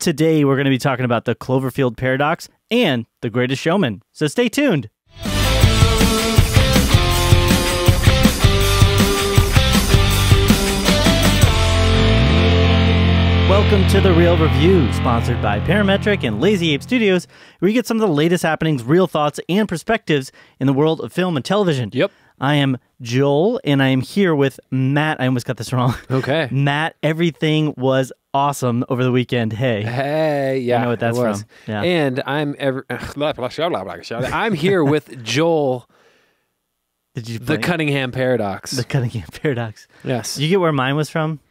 Today, we're going to be talking about the Cloverfield paradox and The Greatest Showman. So stay tuned. Welcome to The Real Review, sponsored by Parametric and Lazy Ape Studios, where you get some of the latest happenings, real thoughts, and perspectives in the world of film and television. Yep. I am Joel, and I am here with Matt. I almost got this wrong. Okay. Matt, everything was awesome over the weekend. Hey. Hey, yeah. I know what that's from. Yeah. And I'm here with Joel, the Cunningham paradox. The Cunningham paradox. Yes. Did you get where mine was from?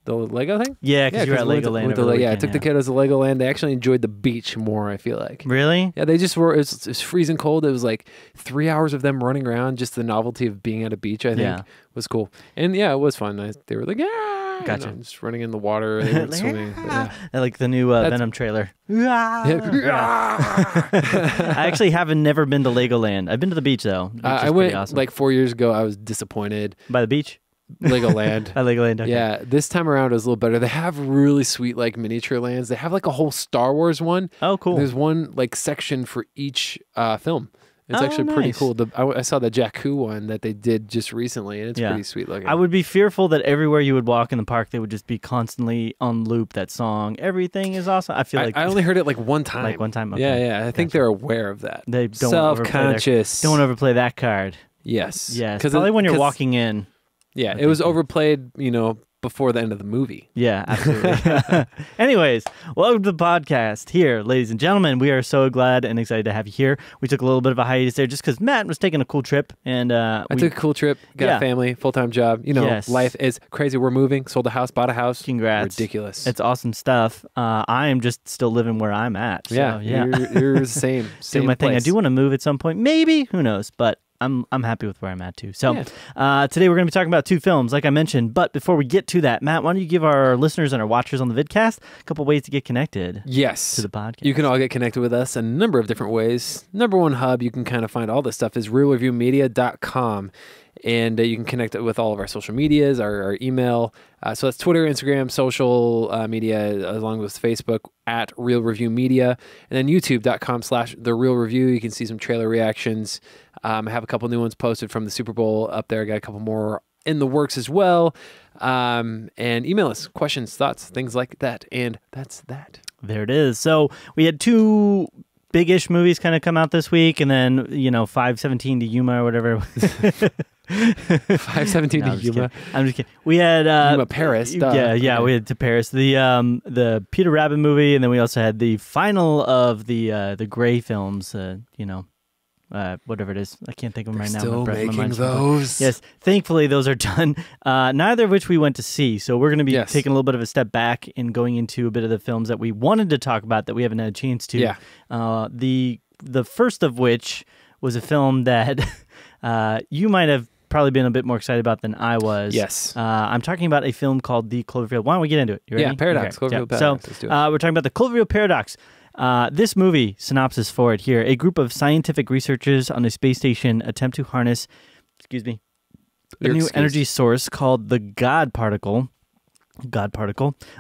The Lego thing? Yeah, because you were at Legoland. Yeah, I took the kiddos to Legoland. They actually enjoyed the beach more, I feel like. Really? Yeah, they just were, it was freezing cold. It was like 3 hours of them running around. Just the novelty of being at a beach, I think, was cool. And yeah, it was fun. They were like, yeah. Gotcha. You know, just running in the water. They were swimming. Yeah. I like the new Venom trailer. I actually haven't never been to Legoland. I've been to the beach, though. I went like 4 years ago. I was disappointed. By the beach? Legoland. At Legoland, okay. Yeah, this time around it was a little better. They have really sweet like miniature lands. They have like a whole Star Wars one. Oh, cool. There's one like section for each film. It's actually pretty cool. I saw the Jakku one that they did just recently, and it's pretty sweet looking. I would be fearful that everywhere you would walk in the park, they would just be constantly on loop that song. Everything is awesome. I feel like I only heard it like one time. Like one time? Okay. Yeah. I think they're aware of that. They don't self-conscious. Don't overplay that card. Yes. Because probably when you're walking in. Yeah, it was overplayed, before the end of the movie. Yeah, absolutely. Anyways, welcome to the podcast here, ladies and gentlemen. We are so glad and excited to have you here. We took a little bit of a hiatus there just because Matt was taking a cool trip. And I took a cool trip, got a family, full-time job. Life is crazy. We're moving, sold a house, bought a house. Congrats. Ridiculous. It's awesome stuff. I am just still living where I'm at. So, yeah. You're the same Doing my thing. place. I do want to move at some point. Maybe. Who knows? But I'm happy with where I'm at too. So today we're going to be talking about two films, like I mentioned. But before we get to that, Matt, why don't you give our listeners and our watchers on the vidcast a couple ways to get connected? Yes, to the podcast. You can all get connected with us in a number of different ways. Number one hub you can kind of find all this stuff is realreviewmedia.com. And you can connect it with all of our social medias, our email. So that's Twitter, Instagram, social media, along with Facebook at Real Review Media. And then youtube.com/The Real Review. You can see some trailer reactions. I have a couple new ones posted from the Super Bowl up there. I got a couple more in the works as well. And email us questions, thoughts, things like that. And that's that. There it is. So we had two big-ish movies kind of come out this week, and then 517 to Yuma or whatever. 517 to Yuma. I'm just kidding. We had Yuma Paris. Yeah. We had To Paris, the Peter Rabbit movie, and then we also had the final of the Gray films. Whatever it is, I can't think of them right now. Still making those. Yes, thankfully those are done. Neither of which we went to see, so we're going to be taking a little bit of a step back and going into a bit of the films that we wanted to talk about that we haven't had a chance to. Yeah. The first of which was a film that you might have probably been a bit more excited about than I was. Yes. I'm talking about a film called The Cloverfield. Why don't we get into it? You ready? Yeah, Paradox. Okay. Cloverfield Paradox. So we're talking about The Cloverfield Paradox. This movie, synopsis for it here, a group of scientific researchers on a space station attempt to harness, a new energy source called the God particle,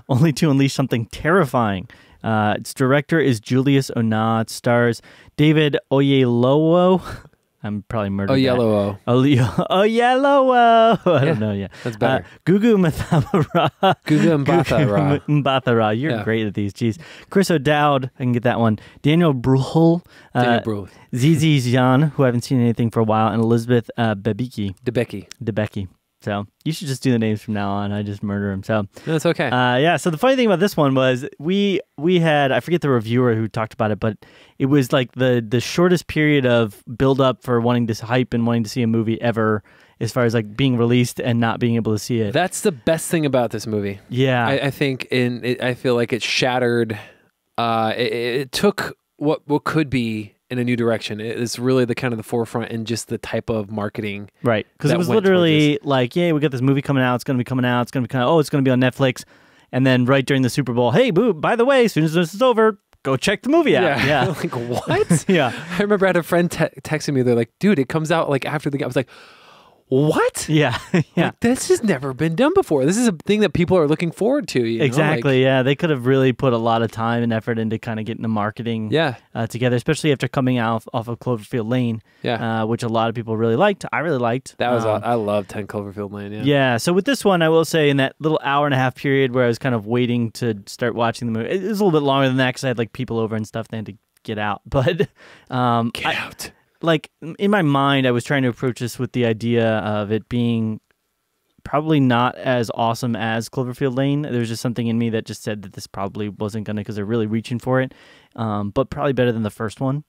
only to unleash something terrifying. Its director is Julius Onah. It stars David Oyelowo. I'm probably murdering Oyelowo. Oyelowo. I don't know. Yeah, that's better. Gugu Mbatha-Raw. Mbatha-Raw. You're great at these. Jeez. Chris O'Dowd. I can get that one. Daniel Bruhl. Zizi Zhan, who I haven't seen anything for a while, and Elizabeth Debicki. So you should just do the names from now on. I just murder them. So that's okay. So the funny thing about this one was we had, I forget the reviewer who talked about it, but it was like the shortest period of build up for wanting this hype and wanting to see a movie ever, as far as like being released and not being able to see it. That's the best thing about this movie. Yeah, I think I feel like it shattered. It took what could be in a new direction. It's really the kind of the forefront in just the type of marketing. Right. Because it was literally like, yeah, we got this movie coming out. It's going to be coming out. It's going to be it's going to be on Netflix. And then right during the Super Bowl, hey, boo, by the way, as soon as this is over, go check the movie out. Yeah. Like, what? Yeah. I remember I had a friend texting me. They're like, dude, it comes out like after the game. I was like, what? Yeah, yeah. Like, this has never been done before. This is a thing that people are looking forward to. You know? Exactly. Yeah, they could have really put a lot of time and effort into kind of getting the marketing together, especially after coming out off of Cloverfield Lane, which a lot of people really liked. I really liked. That was I love 10 Cloverfield Lane. Yeah. Yeah. So with this one, I will say in that little hour and a half period where I was kind of waiting to start watching the movie, it was a little bit longer than that because I had like people over and stuff. They had to get out, but get out. Like in my mind, I was trying to approach this with the idea of it being probably not as awesome as Cloverfield Lane. There was just something in me that just said that this probably wasn't going to, because they're really reaching for it, but probably better than the first one.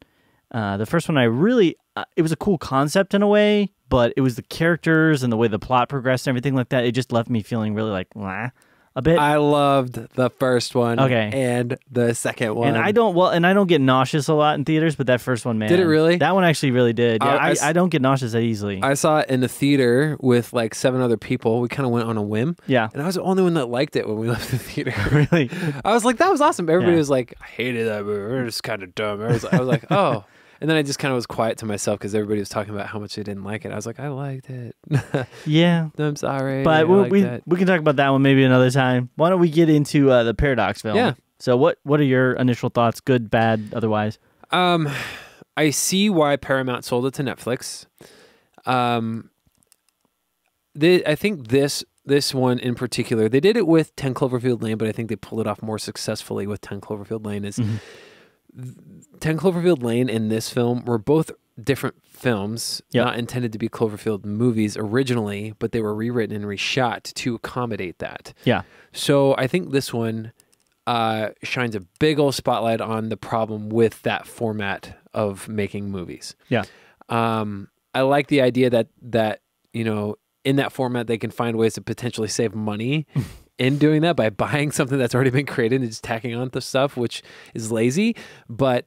The first one, it was a cool concept in a way, but it was the characters and the way the plot progressed and everything like that. It just left me feeling really like, wah, a bit. I loved the first one and the second one. And I don't get nauseous a lot in theaters, but that first one, man. Did it really? That one actually really did. Yeah, I don't get nauseous that easily. I saw it in the theater with like 7 other people. We kind of went on a whim. Yeah. And I was the only one that liked it when we left the theater. Really? I was like, that was awesome. Everybody was like, I hated that movie. It was kind of dumb. I was like, oh. And then I just kind of was quiet to myself because everybody was talking about how much they didn't like it. I was like, I liked it. Yeah. I'm sorry. But we can talk about that one maybe another time. Why don't we get into the Paradox film? Yeah. So what are your initial thoughts? Good, bad, otherwise? I see why Paramount sold it to Netflix. I think this one in particular, they did it with 10 Cloverfield Lane, but I think they pulled it off more successfully with 10 Cloverfield Lane. 10 Cloverfield Lane and this film were both different films, not intended to be Cloverfield movies originally, but they were rewritten and reshot to accommodate that. Yeah. So I think this one shines a big old spotlight on the problem with that format of making movies. Yeah. I like the idea that you know, in that format they can find ways to potentially save money in doing that by buying something that's already been created and just tacking on the stuff, which is lazy. But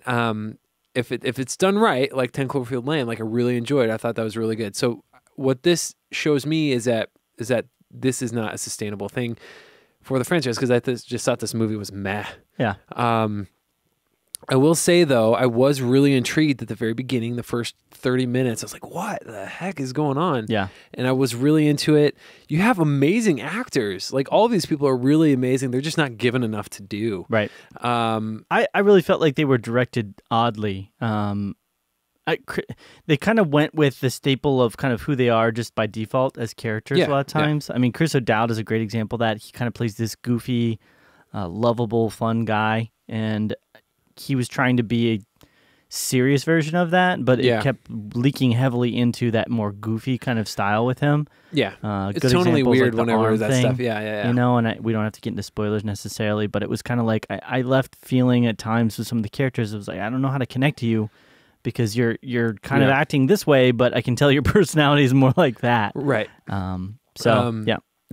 if it's done right, like 10 Cloverfield Lane, like I really enjoyed it. I thought that was really good. So what this shows me is that this is not a sustainable thing for the franchise, because I just thought this movie was meh. Yeah. I will say, though, I was really intrigued at the very beginning, the first 30 minutes. I was like, what the heck is going on? Yeah. And I was really into it. You have amazing actors. Like, all of these people are really amazing. They're just not given enough to do. Right. I really felt like they were directed oddly. They kind of went with the staple of kind of who they are just by default as characters a lot of times. I mean, Chris O'Dowd is a great example of that. He kind of plays this goofy, lovable, fun guy, and he was trying to be a serious version of that, but it kept leaking heavily into that more goofy kind of style with him. Yeah. It's totally weird like whenever that stuff. Yeah. You know, and we don't have to get into spoilers necessarily, but it was kind of like I left feeling at times with some of the characters, it was like, I don't know how to connect to you because you're kind of acting this way, but I can tell your personality is more like that. Right. Yeah.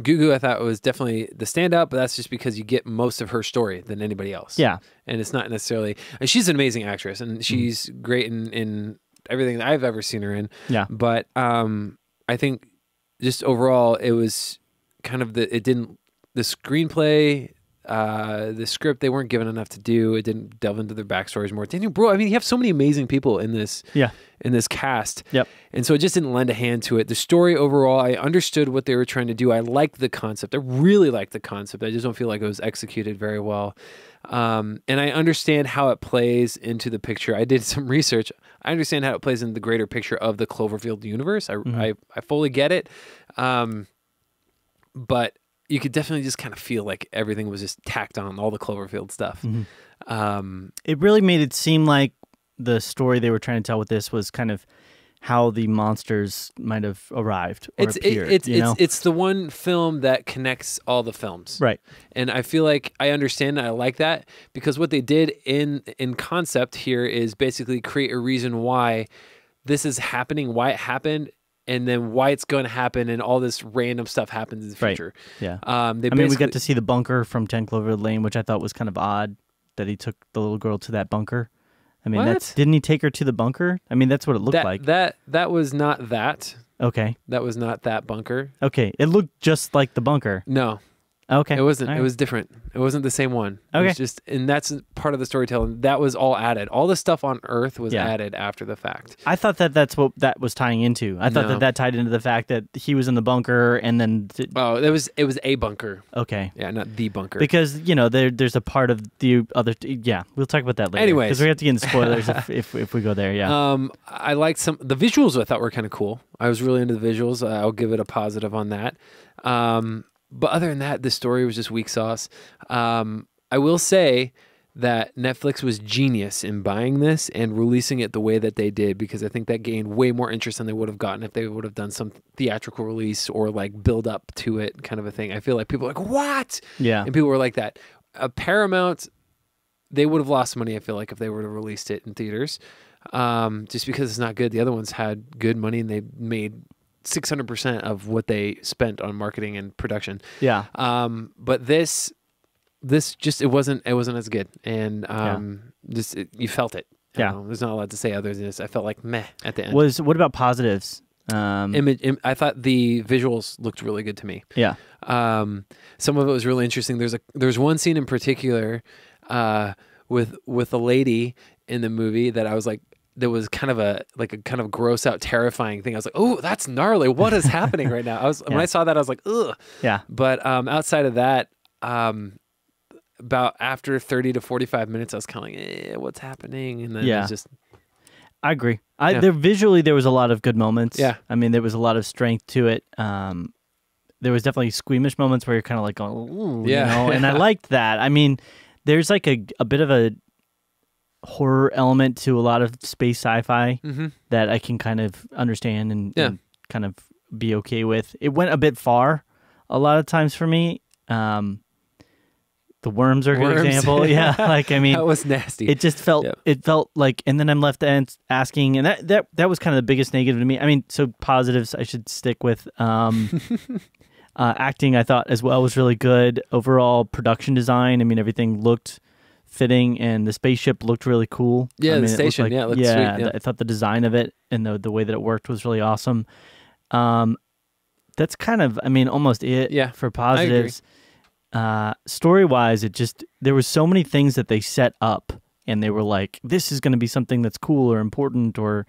Gugu, I thought, was definitely the standout, but that's just because you get most of her story than anybody else. Yeah. And it's not necessarily... And she's an amazing actress, and she's great in everything that I've ever seen her in. Yeah. But I think just overall, it was kind of the screenplay, the script, they weren't given enough to do. It didn't delve into their backstories more. Daniel Bro, I mean, you have so many amazing people in this cast. Yep. And so it just didn't lend a hand to it. The story overall, I understood what they were trying to do. I liked the concept. I really liked the concept. I just don't feel like it was executed very well. And I understand how it plays into the picture. I did some research. I understand how it plays in the greater picture of the Cloverfield universe. I fully get it. But you could definitely just kind of feel like everything was just tacked on, all the Cloverfield stuff. It really made it seem like the story they were trying to tell with this was kind of how the monsters might have arrived or appeared. It's the one film that connects all the films. Right. And I feel like I understand and I like that, because what they did in concept here is basically create a reason why this is happening, why it happened, and then why it's going to happen, and all this random stuff happens in the future. Right. Yeah. We got to see the bunker from 10 Cloverfield Lane, which I thought was kind of odd that he took the little girl to that bunker. I mean, didn't he take her to the bunker? I mean, that's what it looked like. That was not that. Okay. That was not that bunker. Okay. It looked just like the bunker. No. Okay. It wasn't. All right. It was different. It wasn't the same one. Okay. It was just, and that's part of the storytelling. That was all added. All the stuff on Earth was added after the fact. I thought that's what that was tying into. I thought that tied into the fact that he was in the bunker and then... it was a bunker. Okay. Yeah, not the bunker. Because, there's a part of the other... Yeah, we'll talk about that later. Anyways. Because we have to get into spoilers if we go there, yeah. I liked the visuals I thought were kind of cool. I was really into the visuals. I'll give it a positive on that. But other than that, the story was just weak sauce. I will say that Netflix was genius in buying this and releasing it the way that they did, because I think that gained way more interest than they would have gotten if they would have done some theatrical release or like build up to it kind of a thing. I feel like people are like, what? Yeah. And people were like that. Paramount, they would have lost money, I feel like, if they were to released it in theaters, just because it's not good. The other ones had good money and they made 600% of what they spent on marketing and production. Yeah. But this just it wasn't as good, and you felt it. There's not a lot to say other than this. I felt like meh at the end. What about positives? I thought the visuals looked really good to me. Yeah. Some of it was really interesting. There's one scene in particular with a lady in the movie that I was like, there was kind of a gross out, terrifying thing. I was like, oh, that's gnarly. What is happening right now? When I saw that, I was like, ugh. Yeah. But outside of that, about after 30 to 45 minutes, I was kind of like, what's happening? And then it was just... I agree. Visually, there was a lot of good moments. Yeah. I mean, there was a lot of strength to it. There was definitely squeamish moments where you're kind of like going, ooh, and I liked that. I mean, there's like a bit of a horror element to a lot of space sci-fi that I can kind of understand and kind of be okay with. It went a bit far a lot of times for me. The worms are a good example. Yeah. Like, I mean, that was nasty. It just felt, it felt like, and then I'm left asking, and that was kind of the biggest negative to me. I mean, so positives I should stick with. Acting, I thought as well was really good. Overall production design, I mean, everything looked fitting, and the spaceship looked really cool. Yeah, I mean, the station, it looked sweet. Yeah. I thought the design of it and the way that it worked was really awesome. That's kind of, I mean, almost it for positives. Story-wise, there was so many things that they set up, and they were like, this is going to be something that's cool or important, or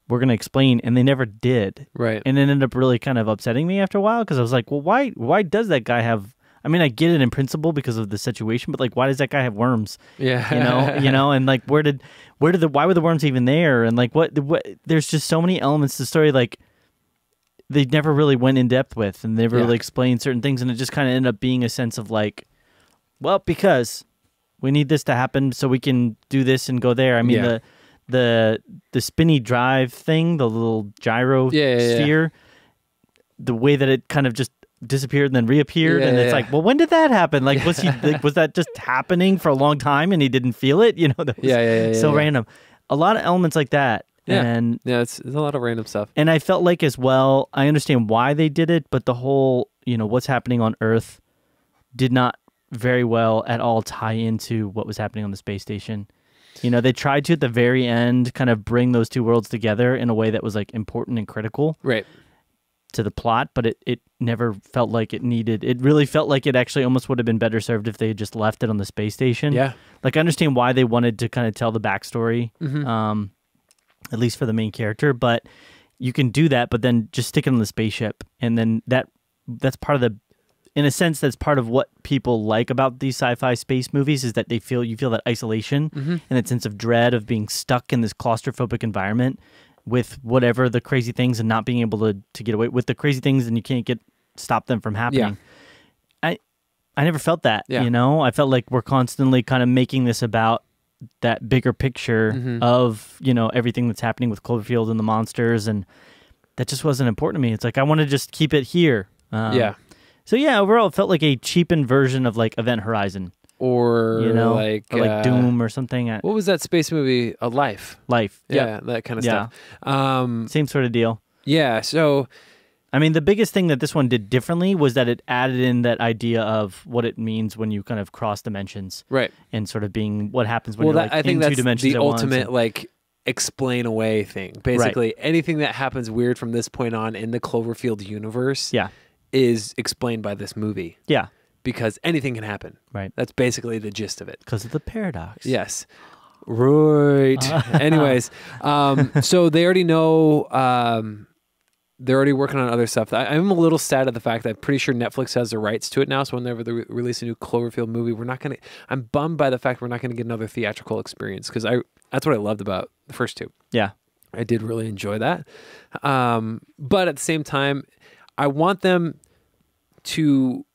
we're going to explain, and they never did. Right. And it ended up really kind of upsetting me after a while, because I was like, well, why does that guy have... I mean, I get it in principle because of the situation, but like, why does that guy have worms? Yeah. And like, why were the worms even there? And like, what, there's just so many elements to the story, like, they never really went in depth with, and they never really explained certain things, and it just kind of ended up being a sense of like, well, because we need this to happen so we can do this and go there. I mean, the spinny drive thing, the little gyro sphere, the way that it kind of just disappeared and then reappeared, and it's like, well, when did that happen? Like, was he was that just happening for a long time and he didn't feel it? That was so random. A lot of elements like that. And it's a lot of random stuff. And I felt like as well, I understand why they did it, but the whole, what's happening on Earth did not very well at all tie into what was happening on the space station. They tried to, at the very end, kind of bring those two worlds together in a way that was like important and critical to the plot, but it never felt like it needed. It really felt like it actually almost would have been better served if they had just left it on the space station. Yeah. Like, I understand why they wanted to kind of tell the backstory. At least for the main character, but you can do that, but then just stick it on the spaceship, and then that's part of in a sense, that's part of what people like about these sci-fi space movies, is that you feel that isolation and that sense of dread of being stuck in this claustrophobic environment with whatever the crazy things, and not being able to get away with the crazy things, and you can't stop them from happening. I never felt that. I felt like we're constantly kind of making this about that bigger picture of, everything that's happening with Cloverfield and the monsters, and that just wasn't important to me. It's like, I want to just keep it here. So overall it felt like a cheapened version of like Event Horizon. Or like Doom or something. What was that space movie? Life. Yeah, that kind of stuff. Same sort of deal. Yeah, so... I mean, the biggest thing that this one did differently was that it added in that idea of what it means when you kind of cross dimensions, right? And sort of being what happens when you're like I think in that's two dimensions the at ultimate like explain away thing. Basically, anything that happens weird from this point on in the Cloverfield universe, is explained by this movie. Yeah, because anything can happen. Right. That's basically the gist of it. Because of the paradox. Yes. Right. Anyways, so they already know, they're already working on other stuff. I'm a little sad at the fact that I'm pretty sure Netflix has the rights to it now. So whenever they release a new Cloverfield movie, I'm bummed by the fact we're not going to get another theatrical experience, because that's what I loved about the first two. Yeah. I did really enjoy that. But at the same time, I want them to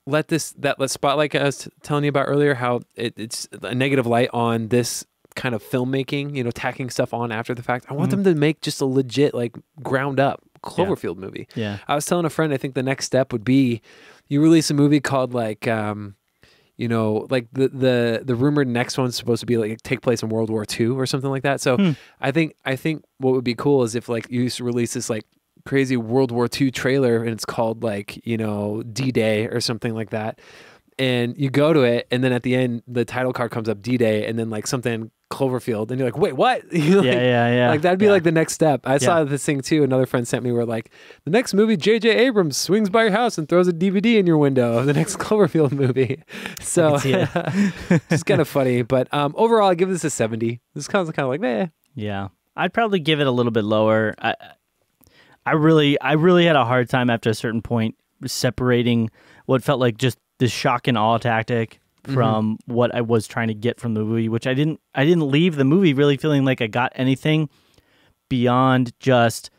let spotlight I was telling you about earlier, how it's a negative light on this kind of filmmaking, tacking stuff on after the fact. I want them to make just a legit, like, ground up Cloverfield movie. Yeah. I was telling a friend, I think the next step would be you release a movie called like, like the rumored next one's supposed to be like take place in World War II or something like that. So I think what would be cool is if like you used to release this like crazy World War II trailer and it's called like, D-Day or something like that. And you go to it, and then at the end, the title card comes up D-Day, and then like something Cloverfield, and you're like, wait, what? Yeah. Like that'd be like the next step. I saw this thing too. Another friend sent me where like the next movie, J.J. Abrams swings by your house and throws a DVD in your window of the next Cloverfield movie. So just kind of funny. But overall, I give this a 70. This kind of like, meh. Yeah, I'd probably give it a little bit lower. I really had a hard time after a certain point separating what felt like just this shock and awe tactic from what I was trying to get from the movie, which I didn't leave the movie really feeling like I got anything beyond just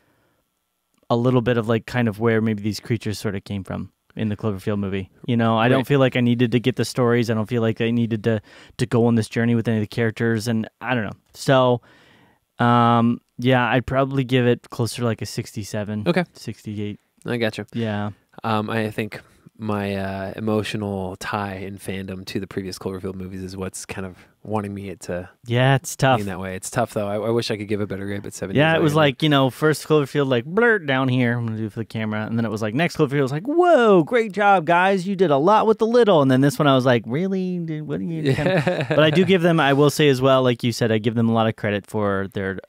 a little bit of like kind of where maybe these creatures sort of came from in the Cloverfield movie. I don't feel like I needed to get the stories. I don't feel like I needed to go on this journey with any of the characters, and I don't know. So yeah, I'd probably give it closer to like a 67. Okay. 68. I gotcha. Yeah. I think my emotional tie and fandom to the previous Cloverfield movies is what's kind of wanting me to it's tough in that way. It's tough though. I wish I could give a better grade, but 70. Yeah, it was like, first Cloverfield, like blurt down here, I'm gonna do it for the camera, and then it was like next Cloverfield was like, whoa, great job guys, you did a lot with the little, and then this one I was like, really, what are you but I do give them, I will say as well, like you said, I give them a lot of credit for their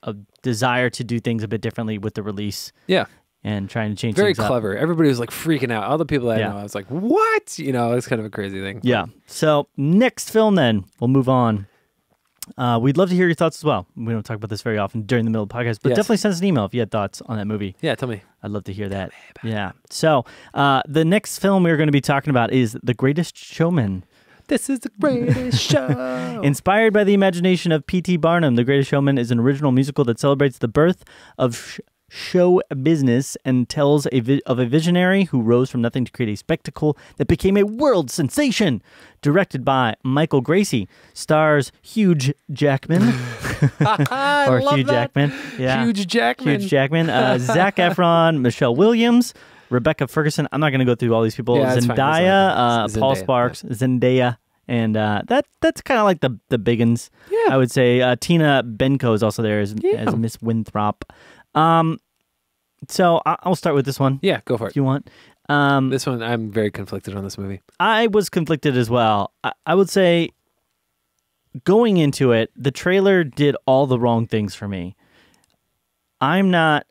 desire to do things a bit differently with the release. Yeah. And trying to change very things clever. up. Everybody was like freaking out. All the people that I know, I was like, what? It's kind of a crazy thing. Yeah. So next film then, we'll move on. We'd love to hear your thoughts as well. We don't talk about this very often during the middle of the podcast, but definitely send us an email if you had thoughts on that movie. Yeah, tell me. I'd love to hear that. Yeah. So the next film we're going to be talking about is The Greatest Showman. This is the greatest show. Inspired by the imagination of P.T. Barnum, The Greatest Showman is an original musical that celebrates the birth of show business and tells of a visionary who rose from nothing to create a spectacle that became a world sensation. Directed by Michael Gracie, stars Hugh Jackman or Hugh Jackman, Hugh Jackman, Zac Efron, Michelle Williams, Rebecca Ferguson. I'm not going to go through all these people. Zendaya, Paul Sparks, Zendaya. And that's kind of like the big uns. Yeah. I would say Tina Benko is also there as Miss Winthrop. So I'll start with this one. Yeah, go for it. If you want. This one, I'm very conflicted on this movie. I was conflicted as well. I would say going into it, the trailer did all the wrong things for me. By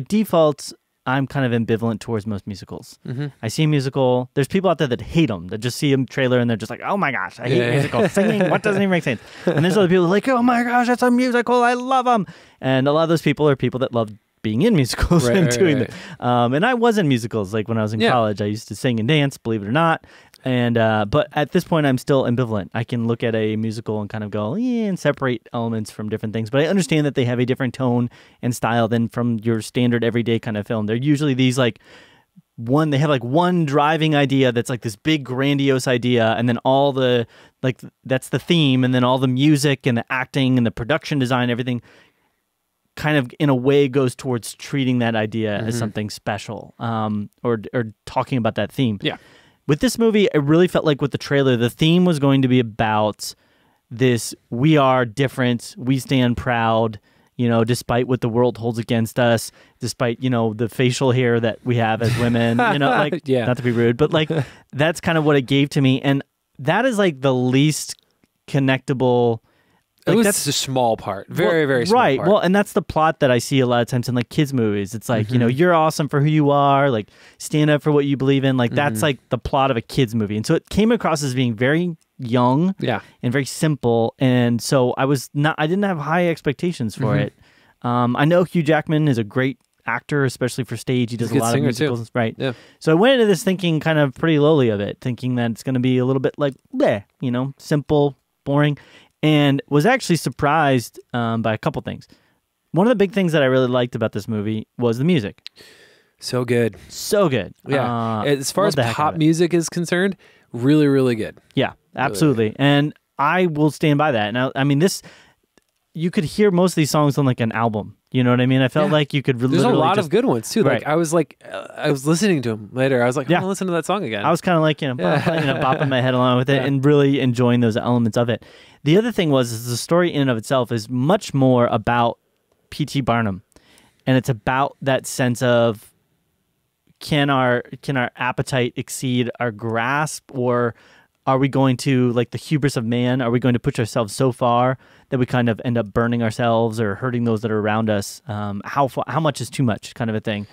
default, I'm kind of ambivalent towards most musicals. Mm-hmm. I see a musical. There's people out there that hate them, that just see a trailer and they're just like, oh my gosh, I hate musicals. Singing, what doesn't even make sense? And there's other people like, oh my gosh, that's a musical. I love them. And a lot of those people are people that love being in musicals and doing them. And I was in musicals. Like when I was in college, I used to sing and dance, believe it or not. And but at this point, I'm still ambivalent. I can look at a musical and kind of go, and separate elements from different things. But I understand that they have a different tone and style than from your standard everyday kind of film. They're usually these they have like one driving idea that's like this big grandiose idea, and then all the that's the theme, and then all the music and the acting and the production design, everything kind of in a way goes towards treating that idea as something special, or talking about that theme. Yeah. With this movie, it really felt like with the trailer, the theme was going to be about this: we are different, we stand proud, despite what the world holds against us, despite, the facial hair that we have as women, not to be rude, but that's kind of what it gave to me. And that is like the least connectable It was that's a small part, very small right. part. Well, and that's the plot that I see a lot of times in like kids movies. It's like, you know, you're awesome for who you are, like stand up for what you believe in. Like that's like the plot of a kids movie. And so it came across as being very young and very simple. And so I didn't have high expectations for it. I know Hugh Jackman is a great actor, especially for stage. He does a lot of musicals, right? Yeah. So I went into this thinking kind of pretty lowly of it, thinking that it's going to be a little bit like, bleh, you know, simple, boring, and was actually surprised by a couple things. One of the big things that I really liked about this movie was the music. So good. So good. Yeah. As far as pop music is concerned, really, really good. Yeah, absolutely. Really good. And I will stand by that. Now, I mean, you could hear most of these songs on like an album. You know what I mean? I felt like you could There's a lot of good ones too. Right. Like I was listening to them later. I was like, I want to listen to that song again. I was kind of like, bopping my head along with it and really enjoying those elements of it. The other thing is the story in and of itself is much more about P.T. Barnum. And it's about that sense of can our appetite exceed our grasp, or are we going to, like the hubris of man, are we going to push ourselves so far that we kind of end up burning ourselves or hurting those that are around us? How much is too much, kind of a thing.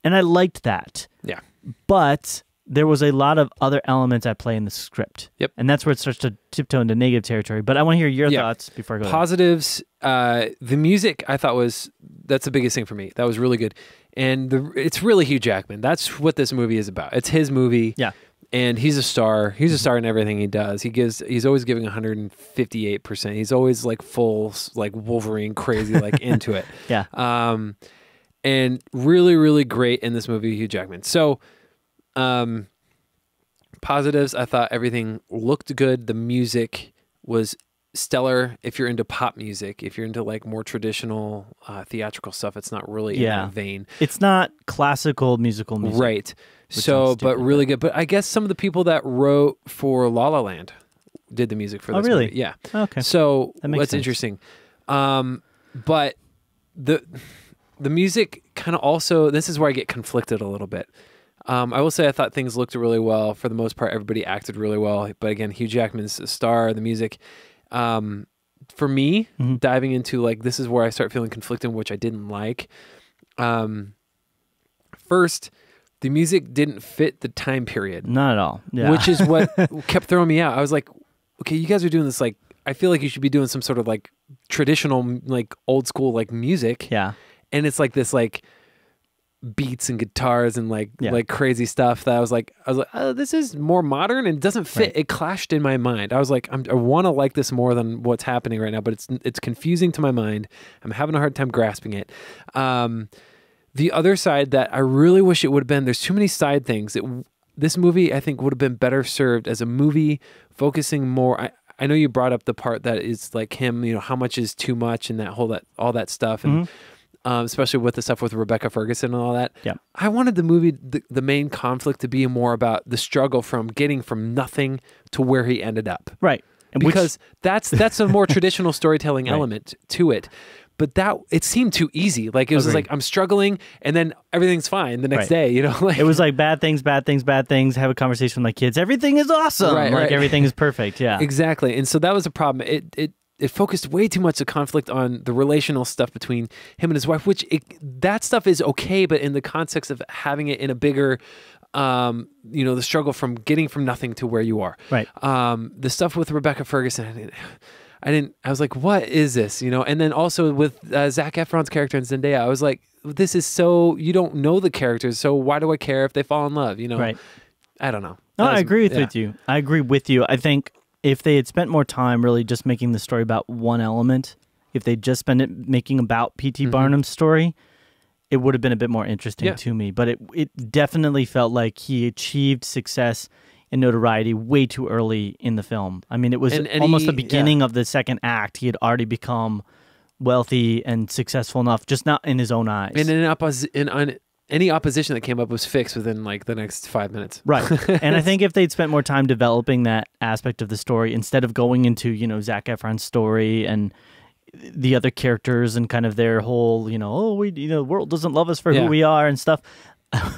And I liked that. Yeah. But there was a lot of other elements at play in the script. Yep. And that's where it starts to tiptoe into negative territory. But I want to hear your thoughts before I go Positives, the music I thought that's the biggest thing for me. That was really good. And it's really Hugh Jackman. That's what this movie is about. It's his movie. Yeah. And he's a star. He's a star in everything he does. He's always giving 158%. He's always like full, like Wolverine crazy, like into it. Yeah. And really, really great in this movie, Hugh Jackman. So, positives, I thought everything looked good. The music was stellar. If you're into pop music, if you're into like more traditional theatrical stuff, it's not really in that vein. It's not classical musical music. Right. So, but really good. But I guess some of the people that wrote for La La Land did the music for this movie. Yeah. Okay. So that's interesting. But the music kind of also, this is where I get conflicted a little bit. I will say I thought things looked really well. For the most part, everybody acted really well. But again, Hugh Jackman's a star, the music. For me, diving into like, this is where I start feeling conflicted, which I didn't like. First, the music didn't fit the time period. Not at all. Yeah. Which is what kept throwing me out. I was like, okay, you guys are doing this like, I feel like you should be doing some sort of like traditional, like old school, like music. Yeah. And it's like this like beats and guitars and like crazy stuff that I was like, oh, this is more modern and it doesn't fit. Right. It clashed in my mind. I was like, I want to like this more than what's happening right now, but it's confusing to my mind. I'm having a hard time grasping it. The other side that I really wish it would have been, there's too many side things. This movie, I think, would have been better served as a movie focusing more. I know you brought up the part that is like him, how much is too much and all that stuff. And especially with the stuff with Rebecca Ferguson and all that. Yeah. I wanted the movie, the main conflict to be more about the struggle from getting from nothing to where he ended up. Right. Because that's a more traditional storytelling element to it. But it seemed too easy. Like it was just like, I'm struggling and then everything's fine the next day, Like, it was like bad things, have a conversation with my kids. Everything is awesome. Right. Everything is perfect. Yeah. Exactly. And so that was a problem. It focused way too much the conflict on the relational stuff between him and his wife, which that stuff is okay, but in the context of having it in a bigger, the struggle from getting from nothing to where you are. Right. The stuff with Rebecca Ferguson, I was like, what is this? And then also with Zac Efron's character and Zendaya, I was like, this is so, you don't know the characters, so why do I care if they fall in love? Right. I don't know. No, I agree with you. I agree with you. I think if they had spent more time really just making the story about one element, if they just spent it making about P.T. Barnum's story, it would have been a bit more interesting to me. But it definitely felt like he achieved success and notoriety way too early in the film. I mean, it was almost the beginning of the second act. He had already become wealthy and successful enough, just not in his own eyes. And any opposition that came up was fixed within like the next 5 minutes. Right. And I think if they'd spent more time developing that aspect of the story instead of going into, Zac Efron's story and the other characters and kind of their whole, the world doesn't love us for who we are and stuff.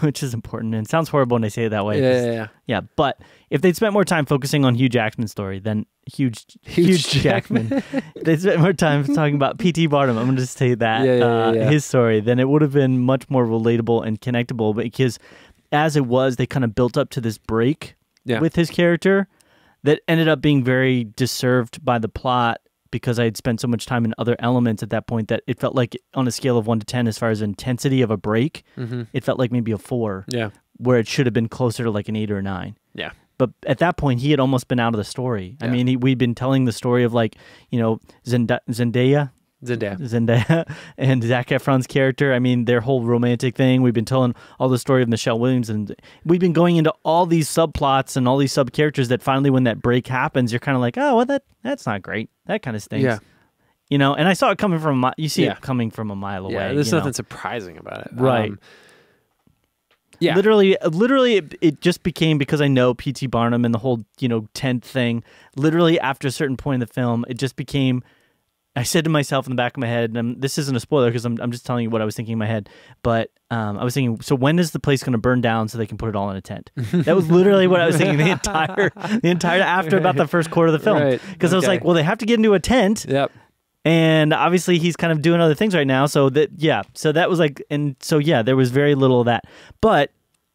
which is important. And it sounds horrible when I say it that way. Yeah. Yeah, but if they'd spent more time focusing on Hugh Jackman's story, then Huge Jackman, they spent more time talking about P.T. Barnum. I'm going to just say that his story, then it would have been much more relatable and connectable. Because as it was, they kind of built up to this break with his character that ended up being very deserved by the plot, because I had spent so much time in other elements at that point that it felt like on a scale of 1 to 10, as far as intensity of a break, it felt like maybe a 4, where it should have been closer to like an 8 or a 9. Yeah. But at that point, he had almost been out of the story. I mean, we'd been telling the story of like, Zendaya and Zac Efron's character. I mean, their whole romantic thing. We've been telling all the story of Michelle Williams, and we've been going into all these subplots and all these sub characters that finally, when that break happens, you're kind of like, oh, well, that's not great. That kind of stinks. Yeah. And I saw it coming from it coming from a mile away. Yeah, there's nothing surprising about it. Right. Yeah. Literally, it just became, because I know P.T. Barnum and the whole, tent thing, literally after a certain point in the film, it just became, I said to myself in the back of my head, and this isn't a spoiler because I'm just telling you what I was thinking in my head, but I was thinking, so when is the place going to burn down so they can put it all in a tent? That was literally what I was thinking the entire after about the first quarter of the film. Because I was like, well, they have to get into a tent. Yep. And obviously he's kind of doing other things right now. So that was like, and so there was very little of that. But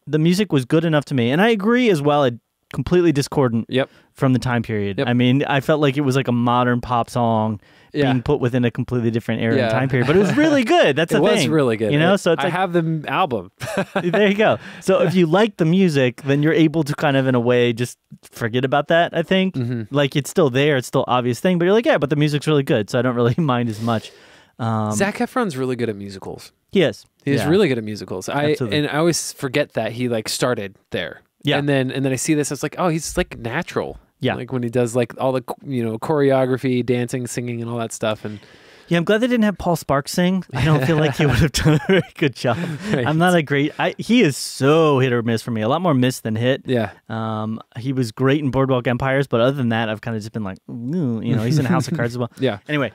the music was good enough to me. And I agree as well, completely discordant from the time period. I mean, I felt like it was like a modern pop song being put within a completely different era and time period. But it was really good. That's the thing. It was really good. So it's I have the album. There you go. So if you like the music, then you're able to kind of, in a way, just forget about that, I think. Like, it's still there. It's still an obvious thing. But you're like, yeah, but the music's really good. So I don't really mind as much. Zac Efron's really good at musicals. He is. He's really good at musicals. Absolutely. And I always forget that he like started there. Yeah. And then I see this, I was like, oh, he's like natural. Yeah. Like when he does like all the choreography, dancing, singing, and all that stuff. And yeah, I'm glad they didn't have Paul Sparks sing. I don't feel like he would have done a very good job. Right. I'm not a great. He is so hit or miss for me. A lot more miss than hit. Yeah. He was great in Boardwalk Empires, but other than that, I've kind of just been like, he's in House of Cards as well. Yeah. Anyway.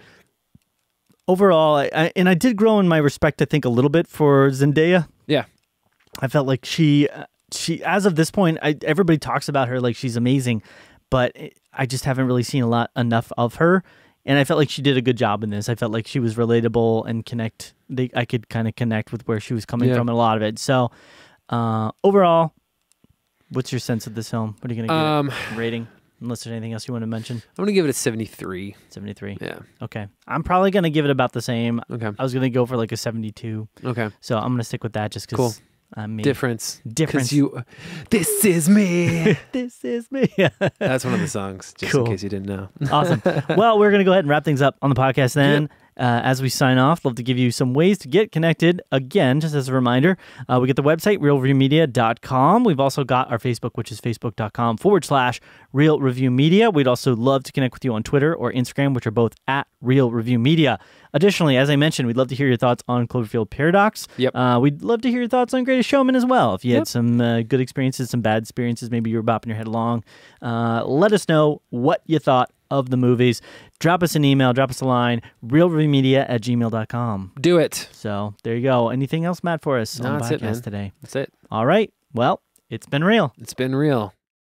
Overall, I did grow in my respect, I think, a little bit for Zendaya. Yeah. I felt like she as of this point, everybody talks about her like she's amazing, but I just haven't really seen enough of her, and I felt like she did a good job in this. I felt like she was relatable and I could kind of connect with where she was coming from in a lot of it. So, overall, what's your sense of this film? What are you going to give it? Rating? Unless there's anything else you want to mention. I'm going to give it a 73. 73? Yeah. Okay. I'm probably going to give it about the same. Okay. I was going to go for like a 72. Okay. So I'm going to stick with that just because I'm me. Difference. This is me. This is me. That's one of the songs, just in case you didn't know. Awesome. Well, we're going to go ahead and wrap things up on the podcast then. Yep. As we sign off, love to give you some ways to get connected. Again, just as a reminder, we get the website, realreviewmedia.com. We've also got our Facebook, which is facebook.com/realreviewmedia. We'd also love to connect with you on Twitter or Instagram, which are both at realreviewmedia. Additionally, as I mentioned, we'd love to hear your thoughts on Cloverfield Paradox. Yep. We'd love to hear your thoughts on Greatest Showman as well. If you had some good experiences, some bad experiences, maybe you were bopping your head along, let us know what you thought of the movies. Drop us an email, drop us a line, realreviewmedia@gmail.com. Do it. So there you go. Anything else, Matt, for us on the podcast today? That's it. All right. Well, it's been real. It's been real.